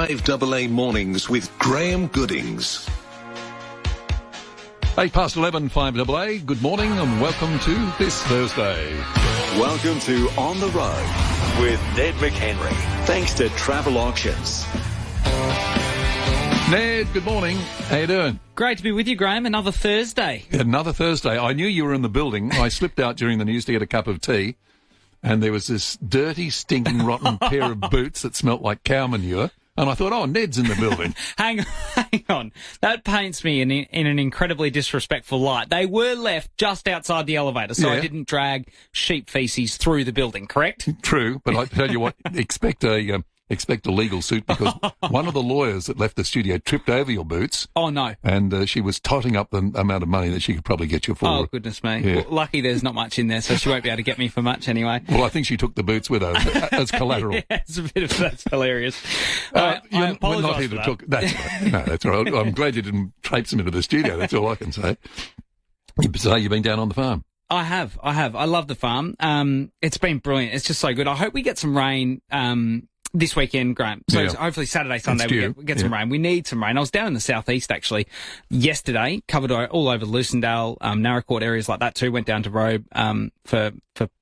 5AA Mornings with Graham Goodings. 11, 5AA. Good morning and welcome to this Thursday. Welcome to On the Road with Ned McHenry. Thanks to Travel Auctions. Ned, good morning. How you doing? Great to be with you, Graham. Another Thursday. Another Thursday. I knew you were in the building. I slipped out during the news to get a cup of tea, and there was this dirty, stinking, rotten pair of boots that smelt like cow manure. And I thought, oh, Ned's in the building. Hang on. That paints me in an incredibly disrespectful light. They were left just outside the elevator, so I didn't drag sheep feces through the building, correct? True, but I tell you what, expect a legal suit because one of the lawyers that left the studio tripped over your boots. Oh, no. And she was totting up the amount of money that she could probably get you for. Oh, goodness me. Yeah. Well, lucky there's not much in there, so she won't be able to get me for much anyway. Well, I think she took the boots with her as collateral. Yeah, that's hilarious. I apologise we're not here to talk. That's right. No, that's all right. I'm glad you didn't traipse them into the studio. That's all I can say. So you've been down on the farm? I have. I love the farm. It's been brilliant. It's just so good. I hope we get some rain this weekend, Graham. So hopefully Saturday, Sunday we get some rain. We need some rain. I was down in the southeast actually yesterday, covered all over Lucindale, Narracourt areas like that too. Went down to Robe for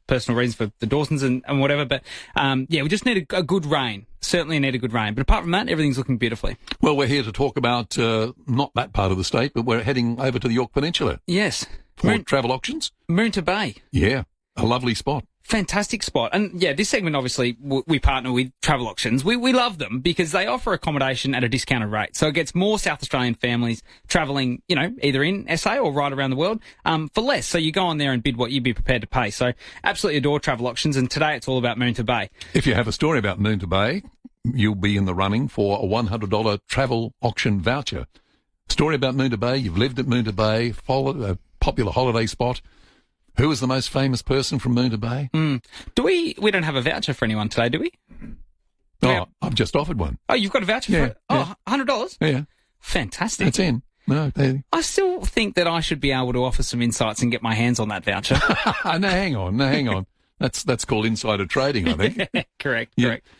personal reasons for the Dawsons and whatever. But we just need a good rain. Certainly need a good rain. But apart from that, everything's looking beautifully. Well, we're here to talk about not that part of the state, but we're heading over to the York Peninsula. Yes. For travel auctions. Moonta Bay. Yeah, a lovely spot. Fantastic spot. And this segment, obviously, we partner with Travel Auctions. We love them because they offer accommodation at a discounted rate. So it gets more South Australian families travelling, either in SA or right around the world, for less. So you go on there and bid what you'd be prepared to pay. So absolutely adore Travel Auctions. And today it's all about Moonta Bay. If you have a story about Moonta Bay, you'll be in the running for a $100 travel auction voucher. Story about Moonta Bay. You've lived at Moonta Bay, followed a popular holiday spot. Who is the most famous person from Moonta Bay? Do we don't have a voucher for anyone today, do we? I've just offered one. Oh, you've got a voucher for it? Oh, $100? Yeah. Fantastic. It's in. No, I still think that I should be able to offer some insights and get my hands on that voucher. No, hang on. That's called insider trading, I think. Correct.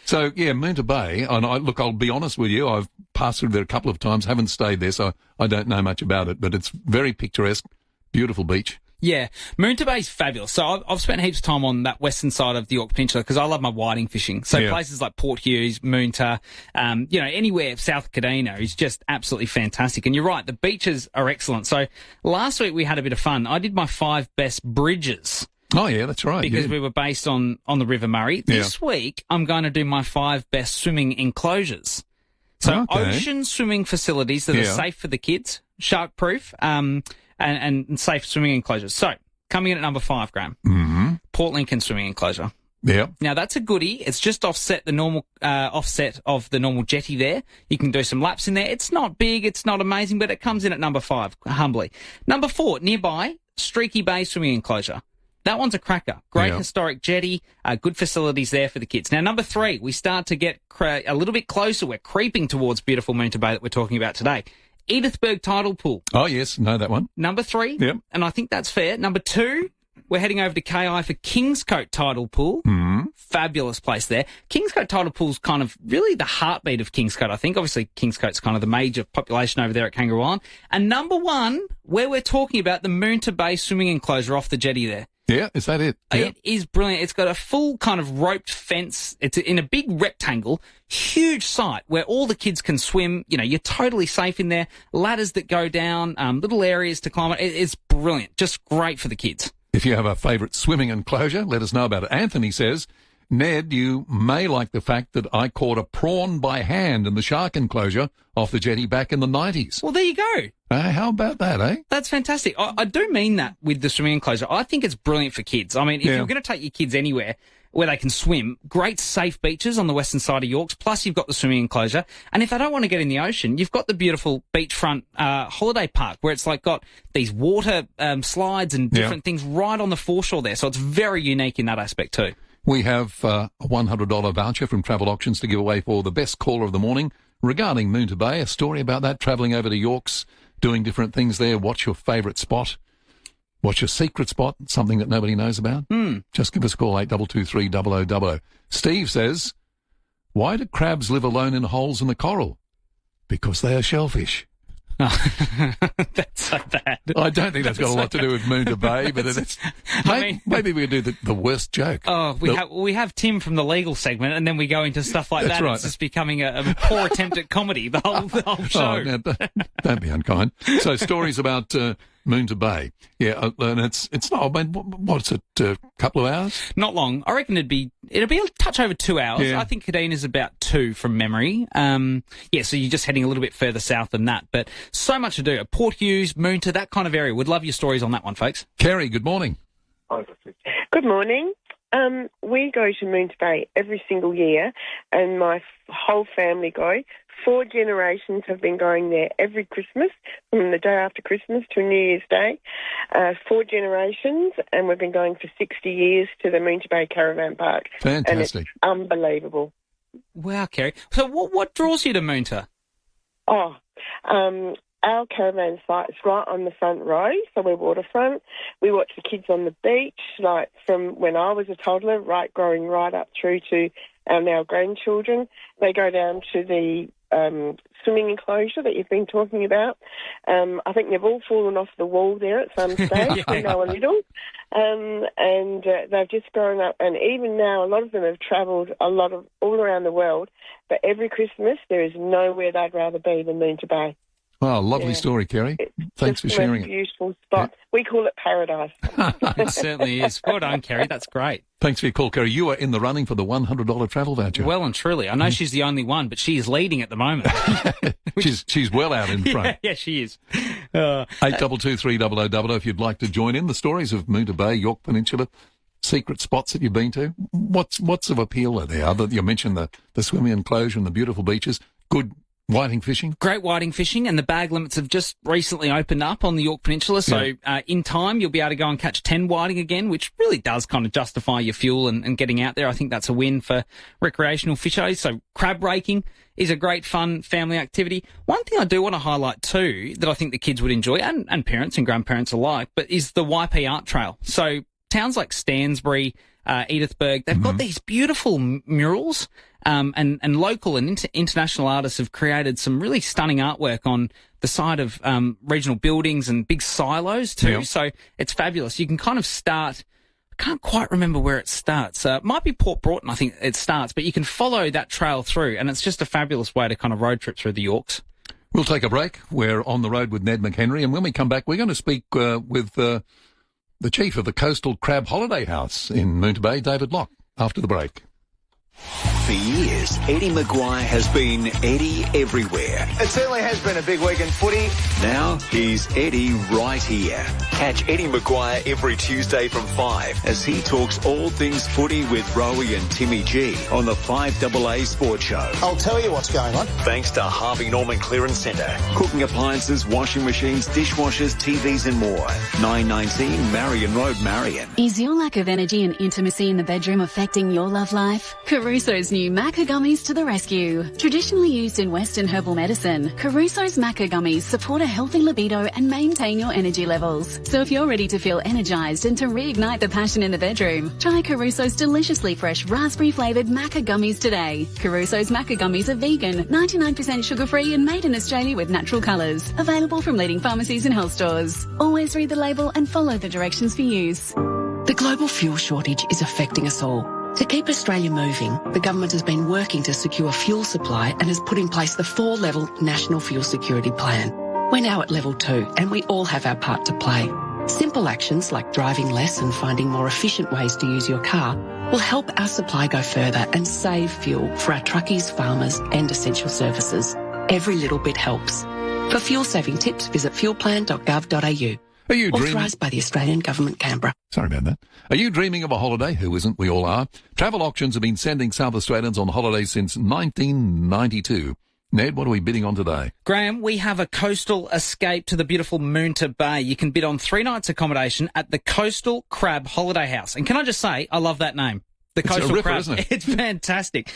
So, Moonta Bay, and I'll be honest with you, I've passed through there a couple of times, haven't stayed there, so I don't know much about it, but it's very picturesque, beautiful beach. Yeah, Moonta Bay's fabulous. So I've spent heaps of time on that western side of the York Peninsula because I love my whiting fishing. So places like Port Hughes, Moonta, anywhere south Kadina is just absolutely fantastic. And you're right, the beaches are excellent. So last week we had a bit of fun. I did my 5 best bridges. Oh, yeah, that's right. Because we were based on the River Murray. This week I'm going to do my 5 best swimming enclosures. So ocean swimming facilities that are safe for the kids, shark-proof, and safe swimming enclosures. So, coming in at number 5, Graham. Mm-hmm. Port Lincoln swimming enclosure. Yeah. Now, that's a goodie. It's just offset of the normal jetty there. You can do some laps in there. It's not big, it's not amazing, but it comes in at number 5, humbly. Number 4, nearby, Streaky Bay swimming enclosure. That one's a cracker. Great historic jetty, good facilities there for the kids. Now, number 3, we start to get a little bit closer. We're creeping towards beautiful Moonta Bay that we're talking about today. Edithburgh Tidal Pool. Oh, yes, know that one. Number 3, and I think that's fair. Number 2, we're heading over to KI for Kingscote Tidal Pool. Mm-hmm. Fabulous place there. Kingscote Tidal Pool's kind of really the heartbeat of Kingscote, I think. Obviously, Kingscote's kind of the major population over there at Kangaroo Island. And number 1, where we're talking about the Moonta Bay swimming enclosure off the jetty there. Yeah, is that it? Yeah. It is brilliant. It's got a full kind of roped fence. It's in a big rectangle, huge site where all the kids can swim. You're totally safe in there. Ladders that go down, little areas to climb. It's brilliant. Just great for the kids. If you have a favourite swimming enclosure, let us know about it. Anthony says, Ned, you may like the fact that I caught a prawn by hand in the shark enclosure off the jetty back in the 90s. Well, there you go. How about that, eh? That's fantastic. I do mean that with the swimming enclosure. I think it's brilliant for kids. I mean, if you're going to take your kids anywhere where they can swim, great safe beaches on the western side of Yorks, plus you've got the swimming enclosure. And if they don't want to get in the ocean, you've got the beautiful beachfront holiday park where it's like got these water slides and different things right on the foreshore there. So it's very unique in that aspect too. We have a $100 voucher from Travel Auctions to give away for the best caller of the morning regarding Moonta Bay, a story about that, travelling over to Yorks, doing different things there. What's your favourite spot? What's your secret spot? Something that nobody knows about? Just give us a call, 8223 0000. Steve says, Why do crabs live alone in holes in the coral? Because they are shellfish. Oh, that's so bad. I don't think that's got a lot to do with Moonta Bay, but it's, maybe we could do the worst joke. Oh, we have Tim from the legal segment, and then we go into stuff like That's that. right. It's just becoming a poor attempt at comedy, the whole show. Oh, now, don't be unkind. So stories about Moonta Bay. Yeah, and it's not, I mean, what's it, a couple of hours? Not long. I reckon it'll be a touch over 2 hours. Yeah. I think Cadine is about 2 from memory. So you're just heading a little bit further south than that. But so much to do. Port Hughes, Moonta, that kind of area. Would love your stories on that one, folks. Kerry, good morning. Good morning. We go to Moonta Bay every single year, and my whole family go. 4 generations have been going there every Christmas, from the day after Christmas to New Year's Day. 4 generations, and we've been going for 60 years to the Moonta Bay Caravan Park. Fantastic. And it's unbelievable. Wow, Kerry. So what draws you to Moonta? Oh, our caravan site's right on the front row, so we're waterfront. We watch the kids on the beach, like from when I was a toddler, growing right up through to our now grandchildren. They go down to the swimming enclosure that you've been talking about. I think they've all fallen off the wall there at some stage when they were little. And they've just grown up, and even now a lot of them have travelled all around the world, but every Christmas there is nowhere they'd rather be than Moonta Bay. Well, lovely story, Kerry. Thanks for sharing it. Beautiful spot. Yeah. We call it paradise. It certainly is. Well done, Kerry. That's great. Thanks for your call, Kerry. You are in the running for the $100 travel voucher. Well and truly. I know she's the only one, but she is leading at the moment. she's well out in front. Yeah, she is. 82230000 if you'd like to join in. The stories of Moonta Bay, York Peninsula, secret spots that you've been to. What's of appeal are there? You mentioned the swimming enclosure and the beautiful beaches. Good whiting fishing? Great whiting fishing, and the bag limits have just recently opened up on the York Peninsula, so in time you'll be able to go and catch 10 whiting again, which really does kind of justify your fuel and getting out there. I think that's a win for recreational fishers. So crab raking is a great fun family activity. One thing I do want to highlight too that I think the kids would enjoy, and parents and grandparents alike, but is the YP Art Trail. So towns like Stansbury, Edithburgh, they've got these beautiful murals, and local and international artists have created some really stunning artwork on the side of regional buildings and big silos too. Yep. So it's fabulous. You can kind of start, I can't quite remember where it starts. It might be Port Broughton, I think it starts, but you can follow that trail through, and it's just a fabulous way to kind of road trip through the Yorks. We'll take a break. We're on the road with Ned McHenry, and when we come back, we're going to speak with the chief of the Coastal Crab Holiday House in Moonta Bay, David Locke, after the break. For years, Eddie Maguire has been Eddie everywhere. It certainly has been a big week in footy. Now he's Eddie right here. Catch Eddie Maguire every Tuesday from 5 as he talks all things footy with Rowie and Timmy G on the 5AA Sports Show. I'll tell you what's going on. Thanks to Harvey Norman Clearance Centre. Cooking appliances, washing machines, dishwashers, TVs and more. 919 Marion Road, Marion. Is your lack of energy and intimacy in the bedroom affecting your love life? Caruso's new Maca Gummies to the rescue. Traditionally used in Western herbal medicine, Caruso's Maca Gummies support a healthy libido and maintain your energy levels. So if you're ready to feel energized and to reignite the passion in the bedroom, try Caruso's deliciously fresh raspberry-flavoured Maca Gummies today. Caruso's Maca Gummies are vegan, 99% sugar-free and made in Australia with natural colours. Available from leading pharmacies and health stores. Always read the label and follow the directions for use. The global fuel shortage is affecting us all. To keep Australia moving, the government has been working to secure fuel supply and has put in place the 4-level National Fuel Security Plan. We're now at level 2 and we all have our part to play. Simple actions like driving less and finding more efficient ways to use your car will help our supply go further and save fuel for our truckies, farmers and essential services. Every little bit helps. For fuel-saving tips, visit fuelplan.gov.au. Are you authorised by the Australian Government, Canberra. Sorry about that. Are you dreaming of a holiday? Who isn't? We all are. Travel Auctions have been sending South Australians on holidays since 1992. Ned, what are we bidding on today? Graham, we have a coastal escape to the beautiful Moonta Bay. You can bid on 3 nights accommodation at the Coastal Crab Holiday House. And can I just say, I love that name. The Coastal ripper, Crab. isn't it? It's fantastic.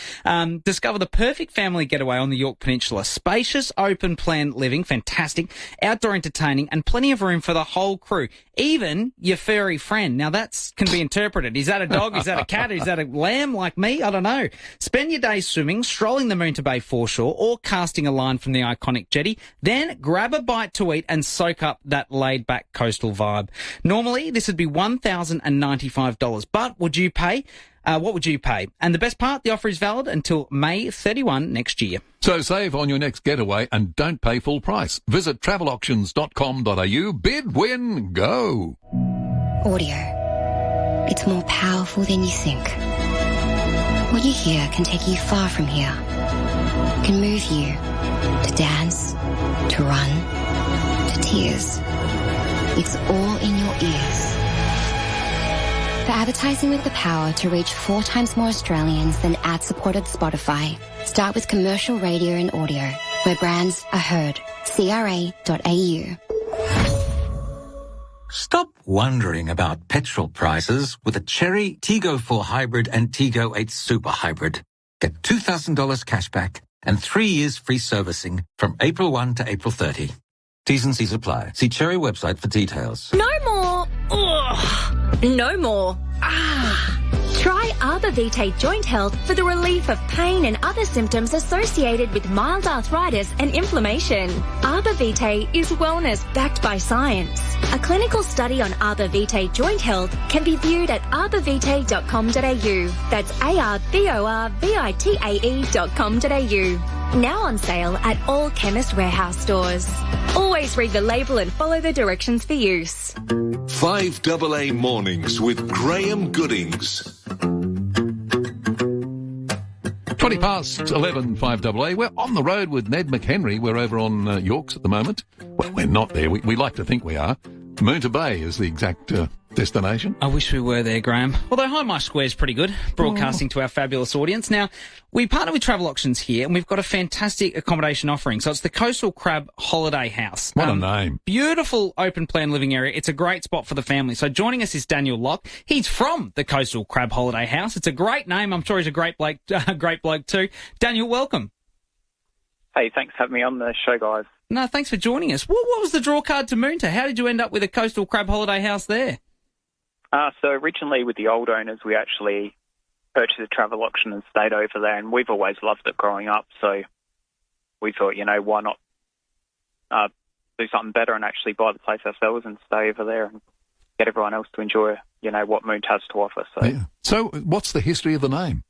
Discover the perfect family getaway on the York Peninsula. Spacious, open-plan living, fantastic, outdoor entertaining, and plenty of room for the whole crew, even your furry friend. Now, that can be interpreted. Is that a dog? Is that a cat? Is that a lamb like me? I don't know. Spend your day swimming, strolling the Moonta Bay foreshore, or casting a line from the iconic jetty. Then grab a bite to eat and soak up that laid-back coastal vibe. Normally, this would be $1,095, but would you pay? What would you pay? And the best part, the offer is valid until May 31 next year. So save on your next getaway and don't pay full price. Visit travelauctions.com.au. Bid, win, go. Audio. It's more powerful than you think. What you hear can take you far from here. Can move you to dance, to run, to tears. It's all in your ears. For advertising with the power to reach 4 times more Australians than ad-supported Spotify, start with commercial radio and audio, where brands are heard. CRA.au. Stop wondering about petrol prices with a Chery Tiggo 4 Hybrid and Tiggo 8 Super Hybrid. Get $2,000 cashback and 3 years free servicing from April 1 to April 30. T's and C's apply. See Chery website for details. No more. Ugh. No more. Try Arbor Vitae Joint Health for the relief of pain and other symptoms associated with mild arthritis and inflammation. Arbor Vitae is wellness backed by science. A clinical study on Arbor Vitae Joint Health can be viewed at arborvitae.com.au. That's ARBORVITAE.com.au. Now on sale at all Chemist Warehouse stores. Always read the label and follow the directions for use. 5AA Mornings with Graham Goodings. 20 past 11, 5AA. We're on the road with Ned McHenry. We're over on Yorks at the moment. Well, we're not there. We like to think we are. Moonta Bay is the exact destination. I wish we were there, Graham. Although High Marsh Square's pretty good, broadcasting to our fabulous audience. Now, we partner with Travel Auctions here, and we've got a fantastic accommodation offering. So it's the Coastal Crab Holiday House. What a name. Beautiful open-plan living area. It's a great spot for the family. So joining us is Daniel Locke. He's from the Coastal Crab Holiday House. It's a great name. I'm sure he's a great bloke too. Daniel, welcome. Hey, thanks for having me on the show, guys. No, thanks for joining us. What was the draw card to Moonta? How did you end up with a Coastal Crab Holiday House there? So originally with the old owners, we actually purchased a travel auction and stayed over there, and we've always loved it growing up. So we thought, why not do something better and actually buy the place ourselves and stay over there and get everyone else to enjoy, what Moonta has to offer. So, yeah. So what's the history of the name?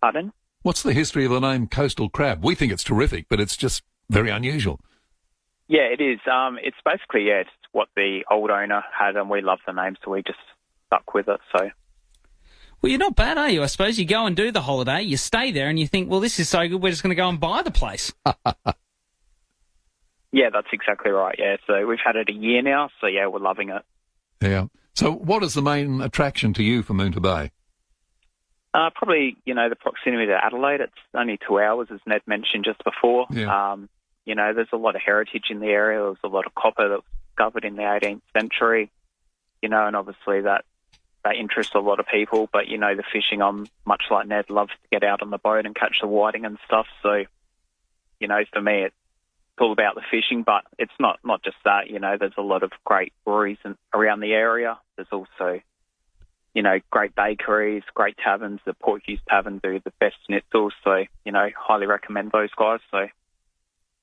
Pardon? What's the history of the name Coastal Crab? We think it's terrific, but it's just very unusual. Yeah, it is. It's basically, it's what the old owner had, and we love the name, so we just stuck with it. So, well, you're not bad, are you? I suppose you go and do the holiday, you stay there, and you think, well, this is so good, we're just going to go and buy the place. Yeah, that's exactly right. Yeah, so we've had it a year now, so yeah, we're loving it. Yeah. So, what is the main attraction to you for Moonta Bay? Probably, the proximity to Adelaide. It's only 2 hours, as Ned mentioned just before. Yeah. There's a lot of heritage in the area. There was a lot of copper that was discovered in the 18th century, and obviously that interests a lot of people. But, the fishing, I'm much like Ned, loves to get out on the boat and catch the whiting and stuff. So, for me, it's all about the fishing, but it's not just that. There's a lot of great breweries around the area. There's also great bakeries, great taverns. The Portuguese Tavern do the best schnitzels, so, highly recommend those guys. So,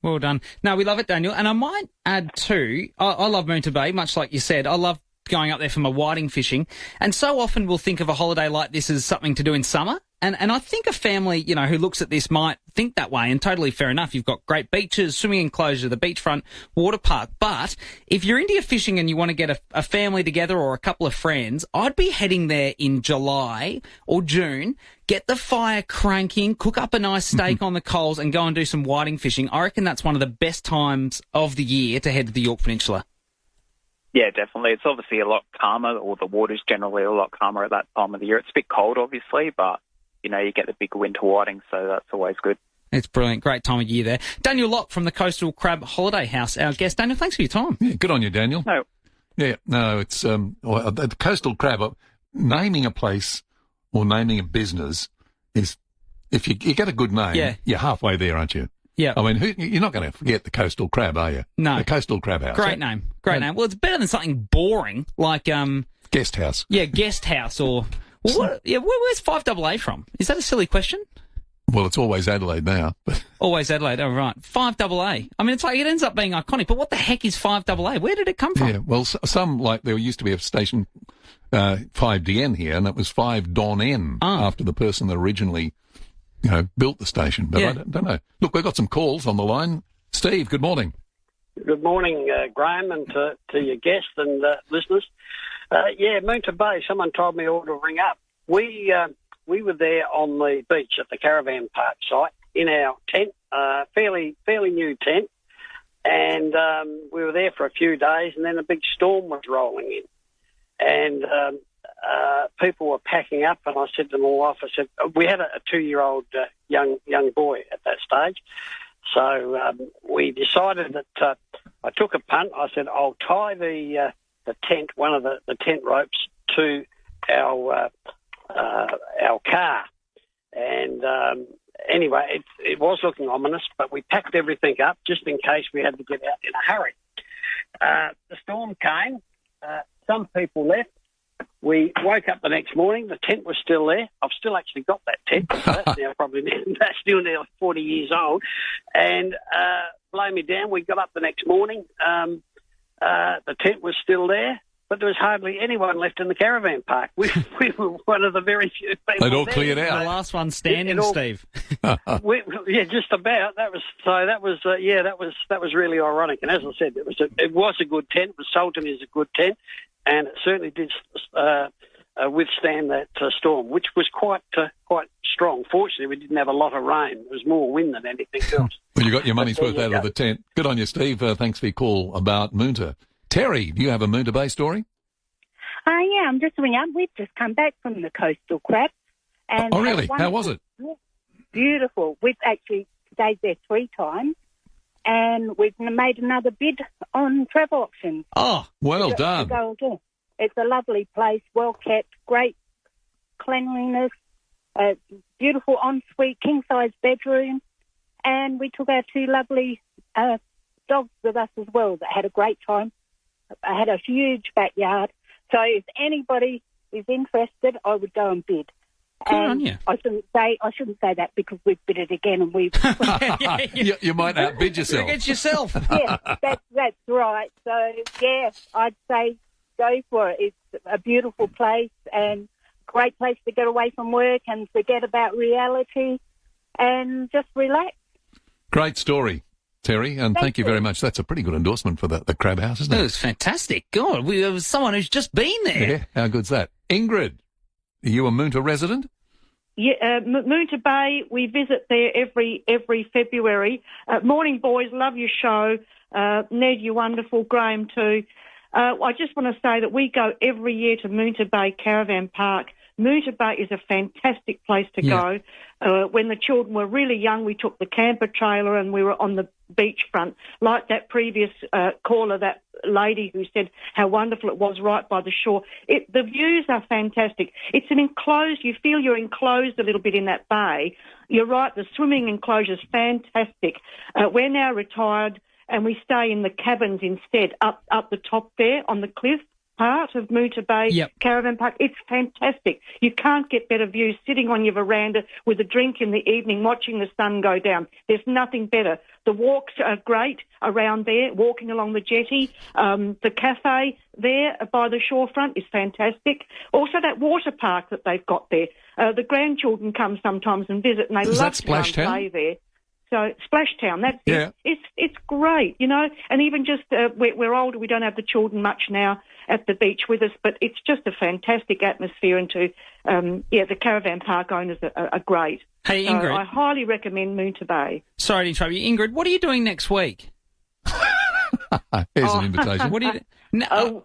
well done. No, we love it, Daniel. And I might add too, I love Moonta Bay, much like you said. I love going up there for my whiting fishing. And so often we'll think of a holiday like this as something to do in summer. And I think a family, who looks at this might think that way, and totally fair enough. You've got great beaches, swimming enclosure, the beachfront water park. But if you're into your fishing and you want to get a family together or a couple of friends, I'd be heading there in July or June, get the fire cranking, cook up a nice steak on the coals and go and do some whiting fishing. I reckon that's one of the best times of the year to head to the York Peninsula. Yeah, definitely. It's obviously a lot calmer, or the water's generally a lot calmer at that time of the year. It's a bit cold, obviously, but you get the big winter whiting, so that's always good. It's brilliant. Great time of year there. Daniel Locke from the Coastal Crab Holiday House, our guest. Daniel, thanks for your time. Yeah, good on you, Daniel. No. Yeah, no, it's the Coastal Crab, naming a place or naming a business is, if you get a good name, you're halfway there, aren't you? Yeah. I mean, you're not going to forget the Coastal Crab, are you? No. The Coastal Crab House. Great name. Well, it's better than something boring like Guest House. Yeah, Guest House or where's 5AA from? Is that a silly question? Well, it's always Adelaide now. Always Adelaide. Oh, right. 5AA. I mean, it's like it ends up being iconic. But what the heck is 5AA? Where did it come from? Yeah. Well, some like there used to be a station 5DN here, and it was 5 Don N after the person that originally built the station. But I don't know. Look, we've got some calls on the line. Steve, good morning. Good morning, Graham, and to your guests and listeners. Moonta Bay, someone told me all to ring up. We were there on the beach at the caravan park site in our tent, fairly new tent, and we were there for a few days, and then a big storm was rolling in. And people were packing up, and I said to my wife, I said, we had a 2-year-old young boy at that stage. So we decided that I took a punt. I said, I'll tie the tent, one of the tent ropes, to our car. And anyway, it was looking ominous, but we packed everything up just in case we had to get out in a hurry. The storm came. Some people left. We woke up the next morning. The tent was still there. I've still actually got that tent. That's still now 40 years old. And blow me down, we got up the next morning. The tent was still there, but there was hardly anyone left in the caravan park. We were one of the very few people. They'd all cleared out. The last one standing, Steve. Just about. That was really ironic. And as I said, it was a good tent. It was sold to me as a good tent, and it certainly did withstand that storm, which was quite strong. Fortunately, we didn't have a lot of rain. It was more wind than anything else. Well, you got your money's worth out of the tent. Good on you, Steve. Thanks for your call about Moonta. Terry, do you have a Moonta Bay story? Yeah, I'm just ringing up. We've just come back from the Coastal Crab. And oh, really? How was it? Beautiful. We've actually stayed there 3 times, and we've made another bid on travel options. Oh, well done. To go again. It's a lovely place, well kept, great cleanliness, beautiful ensuite, king-size bedroom, and we took our 2 lovely dogs with us as well that had a great time. I had a huge backyard, so if anybody is interested, I would go and bid. Good on you. I shouldn't say that because we've bid it again and we've. You might outbid yourself. Against yourself. Yeah, that's right. So yeah, I'd say go for it. It's a beautiful place and great place to get away from work and forget about reality and just relax. Great story, Terry, and thank you very much. That's a pretty good endorsement for the Crab House, isn't it? It was fantastic. God, it was someone who's just been there. Yeah, how good's that? Ingrid, are you a Moonta resident? Yeah, Moonta Bay, we visit there every February. Morning, boys, love your show. Ned, you're wonderful. Graham, too. I just want to say that we go every year to Moonta Bay Caravan Park. Moonta Bay is a fantastic place to go. When the children were really young, we took the camper trailer and we were on the beachfront, like that previous caller, that lady who said how wonderful it was right by the shore. The views are fantastic. It's an enclosed, you feel you're enclosed a little bit in that bay. You're right, the swimming enclosure is fantastic. We're now retired and we stay in the cabins instead, up the top there on the cliff part of Moonta Bay Caravan Park. It's fantastic. You can't get better views sitting on your veranda with a drink in the evening watching the sun go down. There's nothing better. The walks are great around there, walking along the jetty. The cafe there by the shorefront is fantastic. Also that water park that they've got there. The grandchildren come sometimes and visit and they love to go and play there. So Splashtown, that's it. It's great, you know. And even just we're older, we don't have the children much now at the beach with us, but it's just a fantastic atmosphere. And the caravan park owners are great. Hey, Ingrid, I highly recommend Moonta Bay. Sorry to interrupt you, Ingrid. What are you doing next week? Here's an invitation. What are you? No,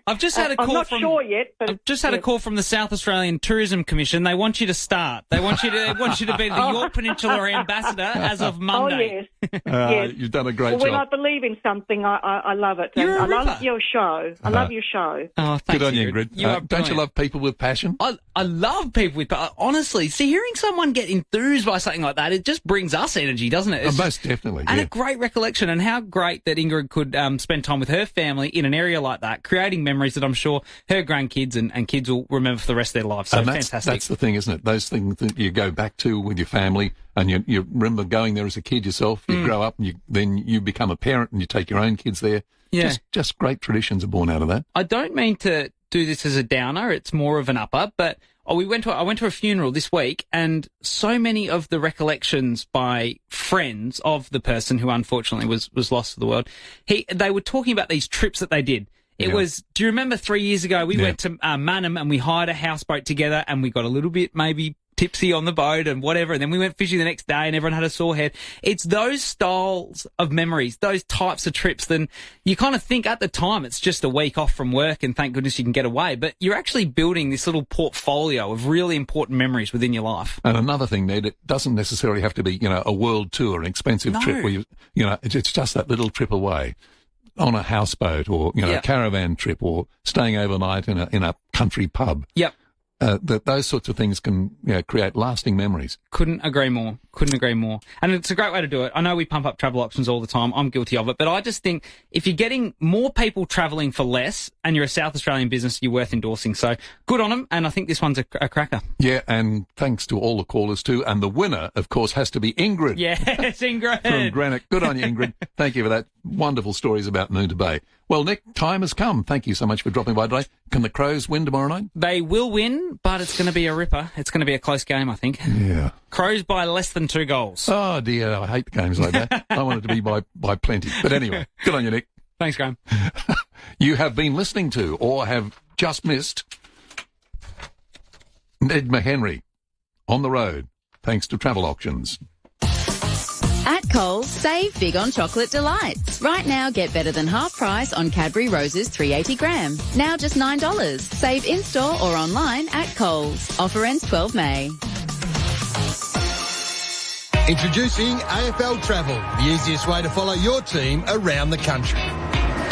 I've just had a call I'm not sure yet, but I've just had a call from the South Australian Tourism Commission. They want you to start. They want you to be the York Peninsula ambassador as of Monday. Oh, yes. You've done a great job. When I believe in something, I love it. You're a I ripper. love your show. I love your show. Oh, thanks, Good on you, Ingrid. You are don't you brilliant. love people with passion? I love people with, honestly, hearing someone get enthused by something like that, it just brings us energy, doesn't it? It's most definitely. And a great recollection, and how great that Ingrid could spend time with her family in an area like that, creating memories that I'm sure her grandkids and kids will remember for the rest of their lives. So and fantastic. That's the thing, isn't it? Those things that you go back to with your family, and you remember going there as a kid yourself, you grow up, and then you become a parent and you take your own kids there. Yeah. Just great traditions are born out of that. I don't mean to do this as a downer, it's more of an upper, but I went to a funeral this week, and so many of the recollections by friends of the person who unfortunately was lost to the world, they were talking about these trips that they did. It was, do you remember 3 years ago, we went to Manham and we hired a houseboat together and we got a little bit maybe tipsy on the boat and whatever, and then we went fishing the next day and everyone had a sore head. It's those styles of memories, those types of trips, then you kind of think at the time it's just a week off from work and thank goodness you can get away, but you're actually building this little portfolio of really important memories within your life. And another thing, Ned, it doesn't necessarily have to be, a world tour, an expensive trip where it's just that little trip away on a houseboat or, a caravan trip or staying overnight in a country pub. Yep. That those sorts of things can create lasting memories. Couldn't agree more. And it's a great way to do it. I know we pump up travel options all the time. I'm guilty of it. But I just think if you're getting more people travelling for less and you're a South Australian business, you're worth endorsing. So good on them. And I think this one's a cracker. Yeah, and thanks to all the callers too. And the winner, of course, has to be Ingrid. Yes, Ingrid. From Granite. Good on you, Ingrid. Thank you for that. Wonderful stories about Moonta Bay. Well, Nick, time has come. Thank you so much for dropping by today. Can the Crows win tomorrow night? They will win, but it's going to be a ripper. It's going to be a close game, I think. Yeah. Crows by less than 2 goals. Oh, dear. I hate games like that. I want it to be by plenty. But anyway, good on you, Nick. Thanks, Graham. You have been listening to or have just missed Ned McHenry on the road, thanks to Travel Auctions. At Coles, save big on chocolate delights. Right now, get better than half price on Cadbury Roses 380 gram. Now just $9. Save in-store or online at Coles. Offer ends 12 May. Introducing AFL Travel, the easiest way to follow your team around the country.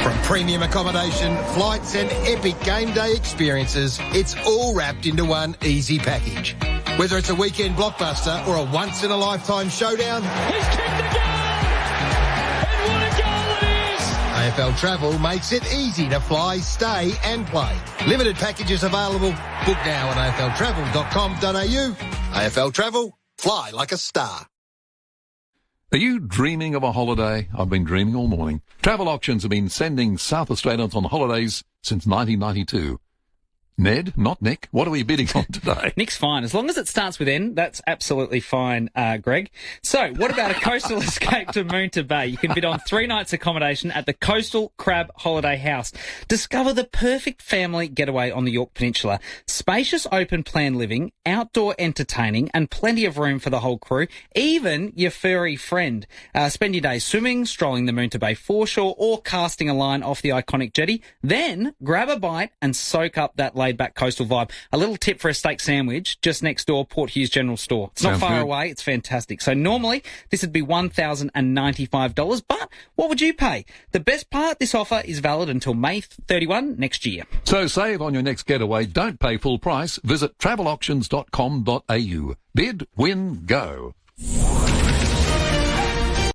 From premium accommodation, flights and epic game day experiences, it's all wrapped into one easy package. Whether it's a weekend blockbuster or a once-in-a-lifetime showdown, he's kicked the goal! And what a goal it is! AFL Travel makes it easy to fly, stay and play. Limited packages available. Book now at afltravel.com.au. AFL Travel, fly like a star. Are you dreaming of a holiday? I've been dreaming all morning. Travel Auctions have been sending South Australians on holidays since 1992. Ned, not Nick, what are we bidding on today? Nick's fine. As long as it starts with N, that's absolutely fine, Greg. So, what about a coastal escape to Moonta Bay? You can bid on 3 nights accommodation at the Coastal Crab Holiday House. Discover the perfect family getaway on the York Peninsula. Spacious open plan living, outdoor entertaining, and plenty of room for the whole crew, even your furry friend. Spend your days swimming, strolling the Moonta Bay foreshore, or casting a line off the iconic jetty. Then, grab a bite and soak up that laid-back coastal vibe. A little tip for a steak sandwich just next door, Port Hughes General Store. It's not far away. It's fantastic. So normally this would be $1,095, but what would you pay? The best part, this offer is valid until May 31 next year. So save on your next getaway. Don't pay full price. Visit travelauctions.com.au. Bid, win, go.